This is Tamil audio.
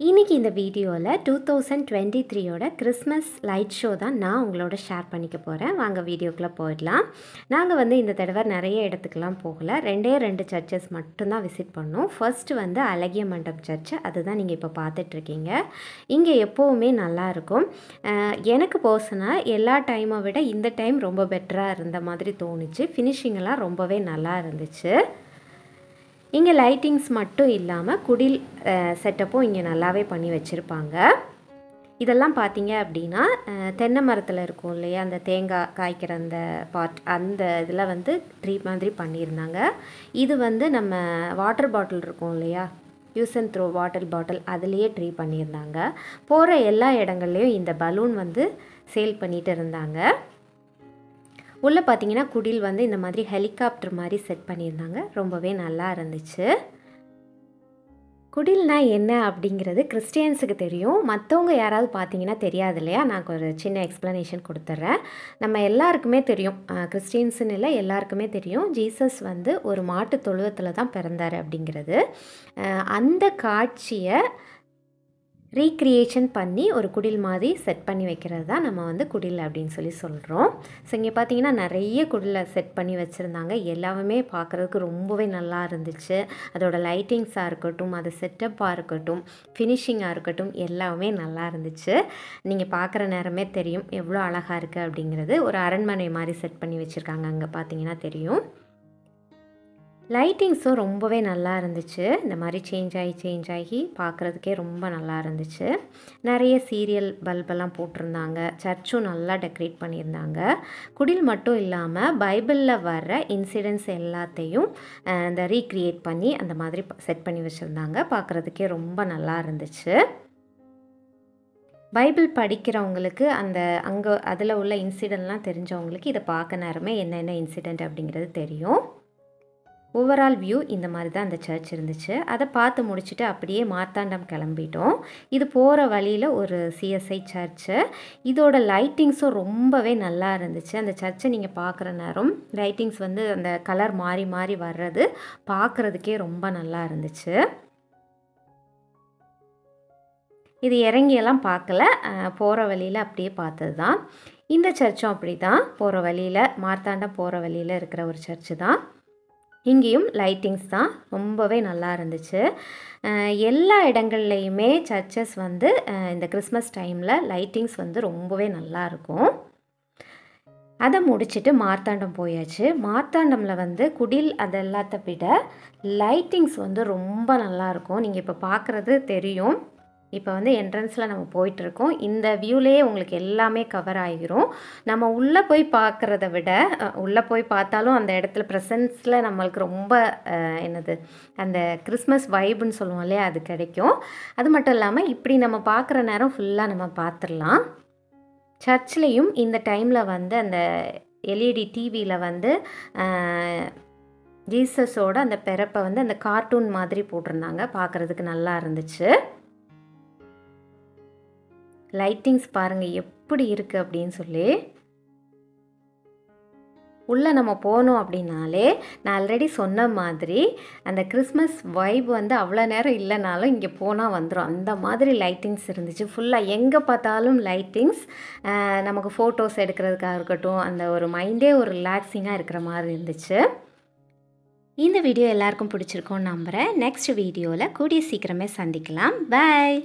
இன்னைக்கு இந்த வீடியோவில் 2023 கிறிஸ்மஸ் லைட் ஷோ தான் நான் உங்களோட ஷேர் பண்ணிக்க போகிறேன். வாங்க வீடியோக்குள்ளே போயிடலாம். நாங்கள் இந்த தடவை நிறைய இடத்துக்கெலாம் போகலை, ரெண்டு சர்ச்சஸ் மட்டும்தான் விசிட் பண்ணோம். ஃபர்ஸ்ட்டு அழகிய மண்டபம் சர்ச்சு, அதுதான் நீங்கள் இப்போ பார்த்துட்ருக்கீங்க. இங்கே எப்போவுமே நல்லாயிருக்கும். எனக்கு பர்சனலாக எல்லா டைமை விட இந்த டைம் ரொம்ப பெட்டராக இருந்த மாதிரி தோணுச்சு. ஃபினிஷிங்கெல்லாம் ரொம்பவே நல்லா இருந்துச்சு. இங்கே லைட்டிங்ஸ் மட்டும் இல்லாமல் குடில் செட்டப்பும் இங்கே நல்லாவே பண்ணி வச்சுருப்பாங்க. இதெல்லாம் பார்த்தீங்க அப்படின்னா தென்னை மரத்தில் இருக்கும் இல்லையா, அந்த தேங்காய் காய்க்கிற அந்த பார்ட், அந்த இதில் ட்ரீ மாதிரி பண்ணியிருந்தாங்க. இது நம்ம வாட்டர் பாட்டில் இருக்கும் இல்லையா, யூஸ் அண்ட் த்ரோ வாட்டர் அதுலேயே ட்ரீ பண்ணியிருந்தாங்க. போகிற எல்லா இடங்கள்லையும் இந்த பலூன் சேல் பண்ணிகிட்டு இருந்தாங்க. உள்ளே பார்த்தீங்கன்னா குடில் இந்த மாதிரி ஹெலிகாப்டர் மாதிரி செட் பண்ணியிருந்தாங்க. ரொம்பவே நல்லா இருந்துச்சு. குடில்னா என்ன அப்படிங்கிறது கிறிஸ்டியன்ஸுக்கு தெரியும், மற்றவங்க யாராவது பார்த்தீங்கன்னா தெரியாது இல்லையா. நான் ஒரு சின்ன எக்ஸ்ப்ளனேஷன் கொடுத்துட்றேன். நம்ம எல்லாருக்குமே தெரியும், கிறிஸ்டியன்ஸுன்னு இல்லை எல்லாருக்குமே தெரியும், ஜீசஸ் ஒரு மாட்டு தொழுவத்தில் தான் பிறந்தார் அப்படிங்கிறது. அந்த காட்சியை ரீக்ரியேஷன் பண்ணி ஒரு குடில் மாதிரி செட் பண்ணி வைக்கிறது தான் நம்ம குடில் அப்படின்னு சொல்கிறோம். ஸோ இங்கே பார்த்தீங்கன்னா நிறைய குடிலை செட் பண்ணி வச்சுருந்தாங்க. எல்லாமே பார்க்குறதுக்கு ரொம்பவே நல்லா இருந்துச்சு. அதோட லைட்டிங்ஸாக இருக்கட்டும், அது செட்டப்பாக இருக்கட்டும், ஃபினிஷிங்காக இருக்கட்டும், எல்லாமே நல்லா இருந்துச்சு. நீங்கள் பார்க்குற நேரமே தெரியும் எவ்வளோ அழகாக இருக்குது அப்படிங்கிறது. ஒரு அரண்மனை மாதிரி செட் பண்ணி வச்சுருக்காங்க, அங்கே பார்த்தீங்கன்னா தெரியும். லைட்டிங்ஸும் ரொம்பவே நல்லா இருந்துச்சு. இந்த மாதிரி சேஞ்ச் ஆகி பார்க்குறதுக்கே ரொம்ப நல்லா இருந்துச்சு. நிறைய சீரியல் பல்பெல்லாம் போட்டிருந்தாங்க. சர்ச்சும் நல்லா டெக்கரேட் பண்ணியிருந்தாங்க. குடில் மட்டும் இல்லாமல் பைபிளில் வர்ற இன்சிடென்ட்ஸ் எல்லாத்தையும் இந்த ரீக்ரியேட் பண்ணி அந்த மாதிரி செட் பண்ணி வச்சுருந்தாங்க. பார்க்குறதுக்கே ரொம்ப நல்லா இருந்துச்சு. பைபிள் படிக்கிறவங்களுக்கு அங்கே அதில் உள்ள இன்சிடெண்ட்லாம் தெரிஞ்சவங்களுக்கு இதை பார்க்க நேரமே என்னென்ன இன்சிடெண்ட் அப்படிங்கிறது தெரியும். ஓவரால் வியூ இந்த மாதிரி தான் அந்த சர்ச் இருந்துச்சு. அதை பார்த்து முடிச்சுட்டு அப்படியே மார்த்தாண்டம் கிளம்பிட்டோம். இது போகிற வழியில் ஒரு சிஎஸ்ஐ சர்ச்சு. இதோட லைட்டிங்ஸும் ரொம்பவே நல்லா இருந்துச்சு. அந்த சர்ச்சை நீங்கள் பார்க்குற நேரம் லைட்டிங்ஸ் அந்த கலர் மாறி மாறி வர்றது பார்க்குறதுக்கே ரொம்ப நல்லா இருந்துச்சு. இது இறங்கியெல்லாம் பார்க்கல, போகிற வழியில் அப்படியே பார்த்தது தான். இந்த சர்ச்சும் அப்படி தான், போகிற வழியில் மார்த்தாண்டம் போகிற வழியில் இருக்கிற ஒரு சர்ச்சு தான். இங்கேயும் லைட்டிங்ஸ் தான் ரொம்பவே நல்லா இருந்துச்சு. எல்லா இடங்கள்லையுமே சர்ச்சஸ் இந்த கிறிஸ்மஸ் டைமில் லைட்டிங்ஸ் ரொம்பவே நல்லாயிருக்கும். அதை முடிச்சுட்டு மார்த்தாண்டம் போயாச்சு. மார்த்தாண்டமில் குடில் அது எல்லாத்த விட லைட்டிங்ஸ் ரொம்ப நல்லாயிருக்கும். நீங்கள் இப்போ பார்க்குறது தெரியும். இப்போ என்ட்ரன்ஸில் நம்ம போயிட்டுருக்கோம். இந்த வியூலேயே உங்களுக்கு எல்லாமே கவர் ஆகிரும். நம்ம உள்ளே போய் பார்க்குறத விட உள்ளே போய் பார்த்தாலும் அந்த இடத்துல ப்ரெசன்ஸில் நம்மளுக்கு ரொம்ப அந்த கிறிஸ்மஸ் வைப்புன்னு சொல்லுவோம் இல்லையா, அது கிடைக்கும். அது மட்டும் இல்லாமல் இப்படி நம்ம பார்க்குற நேரம் ஃபுல்லாக நம்ம பார்த்துடலாம். சர்ச்லேயும் இந்த டைமில் அந்த எல்இடி டிவியில் ஜீசஸோட அந்த பிறப்பை அந்த கார்ட்டூன் மாதிரி போட்டிருந்தாங்க. பார்க்குறதுக்கு நல்லா இருந்துச்சு. லைட்டிங்ஸ் பாருங்கள் எப்படி இருக்குது அப்படின்னு சொல்லி. உள்ளே நம்ம போனோம் அப்படின்னாலே நான் ஆல்ரெடி சொன்ன மாதிரி அந்த கிறிஸ்மஸ் வைப் அவ்வளோ நேரம் இல்லைனாலும் இங்கே போனால் வந்துடும். அந்த மாதிரி லைட்டிங்ஸ் இருந்துச்சு. ஃபுல்லாக எங்கே பார்த்தாலும் லைட்டிங்ஸ். நமக்கு ஃபோட்டோஸ் எடுக்கிறதுக்காக இருக்கட்டும், அந்த ஒரு மைண்டே ஒரு ரிலாக்ஸிங்காக இருக்கிற மாதிரி இருந்துச்சு. இந்த வீடியோ எல்லாருக்கும் பிடிச்சிருக்கோன்னு நம்புகிறேன். நெக்ஸ்ட் வீடியோவில் கூடிய சீக்கிரமே சந்திக்கலாம். பாய்.